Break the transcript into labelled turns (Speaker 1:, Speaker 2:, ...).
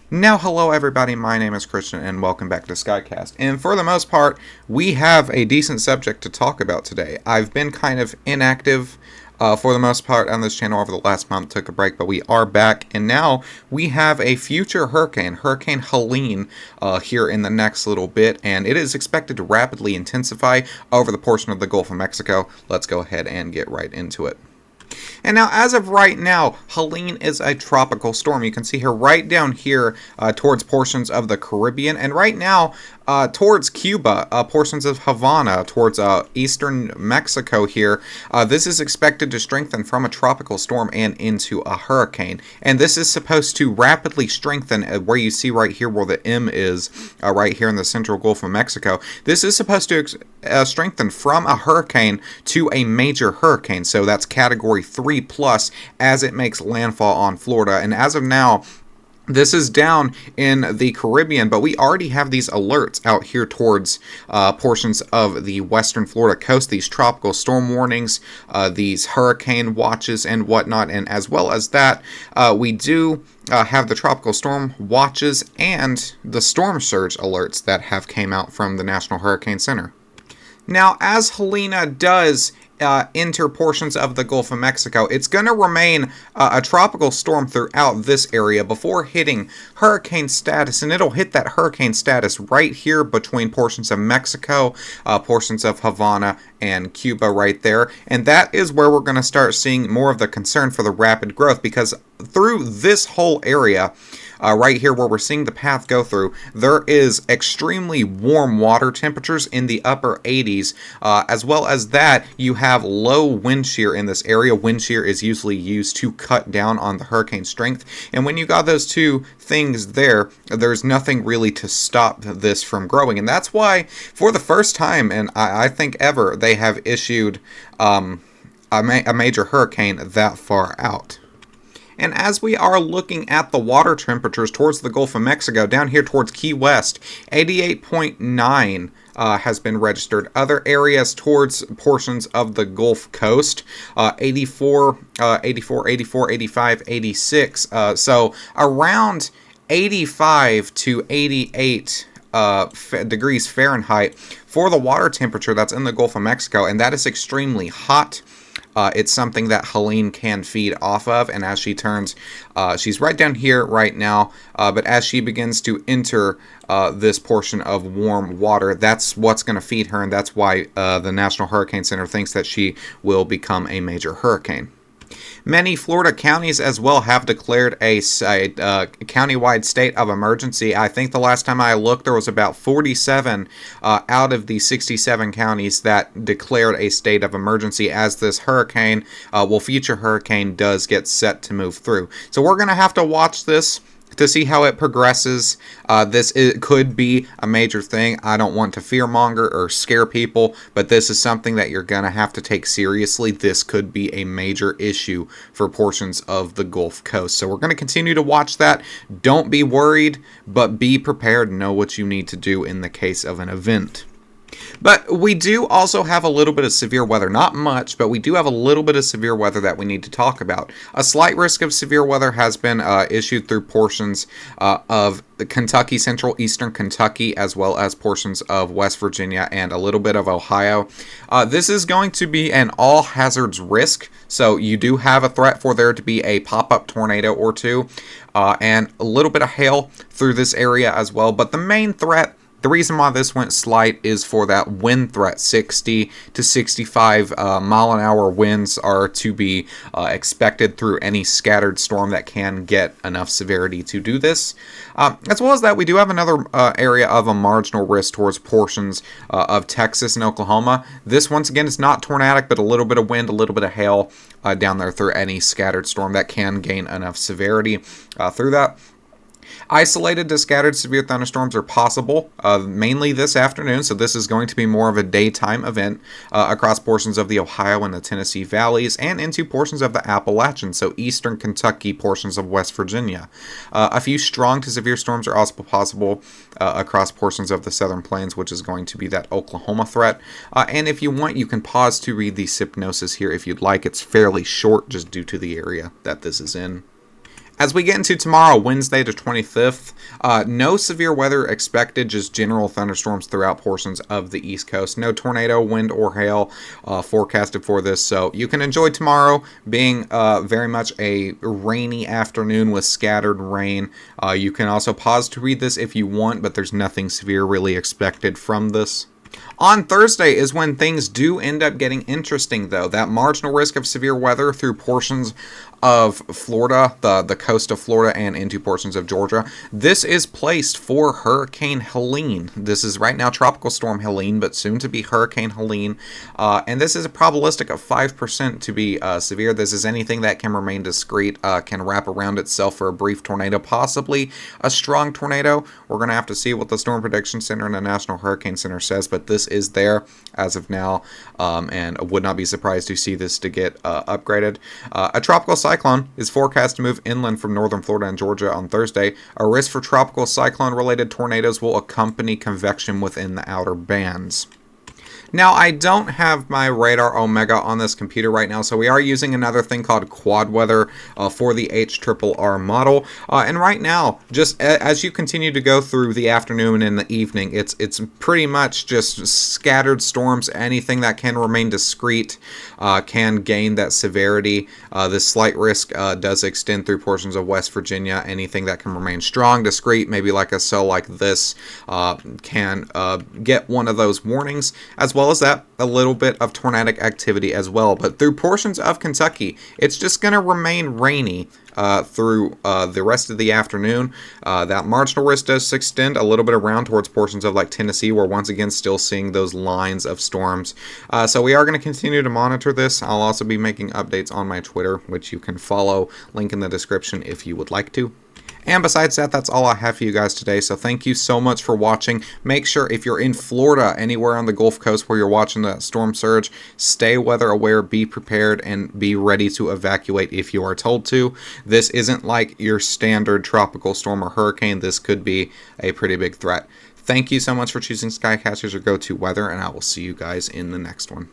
Speaker 1: Now, hello everybody, my name is Christian and welcome back to Skycast. And for the most part, we have a decent subject to talk about today. I've been kind of inactive for the most part on this channel over the last month, took a break, but we are back. And now we have a future hurricane, Hurricane Helene, here in the next little bit. And it is expected to rapidly intensify over the portion of the Gulf of Mexico. Let's go ahead and get right into it. And now, as of right now, Helene is a tropical storm. You can see her right down here towards portions of the Caribbean, and right now towards Cuba, portions of Havana, towards eastern Mexico here. This is expected to strengthen from a tropical storm and into a hurricane. And this is supposed to rapidly strengthen where you see right here where the M is, right here in the central Gulf of Mexico. This is supposed to strengthen from a hurricane to a major hurricane. So that's category 3 plus as it makes landfall on Florida. And as of now, this is down in the Caribbean, but we already have these alerts out here towards portions of the western Florida coast, these tropical storm warnings, these hurricane watches and whatnot. And as well as that, we do have the tropical storm watches and the storm surge alerts that have came out from the National Hurricane Center. Now, as Helene does enter portions of the Gulf of Mexico, it's going to remain a tropical storm throughout this area before hitting hurricane status, and it'll hit that hurricane status right here between portions of Mexico, portions of Havana, and Cuba right there. And that is where we're going to start seeing more of the concern for the rapid growth, because through this whole area, right here where we're seeing the path go through, there is extremely warm water temperatures in the upper 80s. As well as that, you have low wind shear in this area. Wind shear is usually used to cut down on the hurricane strength. And when you got those two things there, there's nothing really to stop this from growing. And that's why, for the first time, and I think ever, they have issued a major hurricane that far out. And as we are looking at the water temperatures towards the Gulf of Mexico, down here towards Key West, 88.9 has been registered. Other areas towards portions of the Gulf Coast, 84, 85, 86. So around 85 to 88 degrees Fahrenheit for the water temperature that's in the Gulf of Mexico, and that is extremely hot. It's something that Helene can feed off of, and as she turns, she's right down here right now, but as she begins to enter this portion of warm water, that's what's going to feed her, and that's why the National Hurricane Center thinks that she will become a major hurricane. Many Florida counties as well have declared a countywide state of emergency. I think the last time I looked, there was about 47 out of the 67 counties that declared a state of emergency as this hurricane, future hurricane, does get set to move through. So we're going to have to watch this to see how it progresses. It could be a major thing. I don't want to fearmonger or scare people, but this is something that you're going to have to take seriously. This could be a major issue for portions of the Gulf Coast. So we're going to continue to watch that. Don't be worried, but be prepared. Know what you need to do in the case of an event. But we do also have a little bit of severe weather. Not much, but we do have a little bit of severe weather that we need to talk about. A slight risk of severe weather has been issued through portions of Kentucky, central eastern Kentucky, as well as portions of West Virginia and a little bit of Ohio. This is going to be an all hazards risk, so you do have a threat for there to be a pop-up tornado or two, and a little bit of hail through this area as well. But the main threat, the reason why this went slight, is for that wind threat. 60 to 65 mile an hour winds are to be expected through any scattered storm that can get enough severity to do this. As well as that, we do have another area of a marginal risk towards portions of Texas and Oklahoma. This, once again, is not tornadic, but a little bit of wind, a little bit of hail down there through any scattered storm that can gain enough severity through that. Isolated to scattered severe thunderstorms are possible, mainly this afternoon, so this is going to be more of a daytime event across portions of the Ohio and the Tennessee valleys and into portions of the Appalachians, so eastern Kentucky, portions of West Virginia. A few strong to severe storms are also possible across portions of the southern plains, which is going to be that Oklahoma threat. And if you want, you can pause to read the SIPnosis here if you'd like. It's fairly short just due to the area that this is in. As we get into tomorrow, Wednesday the 25th, no severe weather expected, just general thunderstorms throughout portions of the East Coast. No tornado, wind, or hail forecasted for this, so you can enjoy tomorrow being very much a rainy afternoon with scattered rain. You can also pause to read this if you want, but there's nothing severe really expected from this. On Thursday is when things do end up getting interesting, though. That marginal risk of severe weather through portions of Florida, the coast of Florida, and into portions of Georgia. This is placed for Hurricane Helene. This is right now Tropical Storm Helene, but soon to be Hurricane Helene. And this is a probabilistic of 5% to be severe. This is anything that can remain discrete, can wrap around itself for a brief tornado, possibly a strong tornado. We're going to have to see what the Storm Prediction Center and the National Hurricane Center says, but this is there as of now, and would not be surprised to see this to get upgraded. A tropical cyclone is forecast to move inland from northern Florida and Georgia on Thursday. A risk for tropical cyclone-related tornadoes will accompany convection within the outer bands. Now, I don't have my radar Omega on this computer right now, so we are using another thing called Quad Weather for the HRRR model. And right now, just as you continue to go through the afternoon and the evening, it's pretty much just scattered storms. Anything that can remain discrete can gain that severity. This slight risk does extend through portions of West Virginia. Anything that can remain strong, discrete, maybe like a cell like this, can get one of those warnings, as well as that, a little bit of tornadic activity as well. But through portions of Kentucky, it's just going to remain rainy through the rest of the afternoon. That marginal risk does extend a little bit around towards portions of like Tennessee. We're once again still seeing those lines of storms. So we are going to continue to monitor this. I'll also be making updates on my Twitter, which you can follow. Link in the description if you would like to. And besides that, that's all I have for you guys today. So thank you so much for watching. Make sure if you're in Florida, anywhere on the Gulf Coast where you're watching the storm surge, stay weather aware, be prepared, and be ready to evacuate if you are told to. This isn't like your standard tropical storm or hurricane. This could be a pretty big threat. Thank you so much for choosing Skycast as your go-to weather, and I will see you guys in the next one.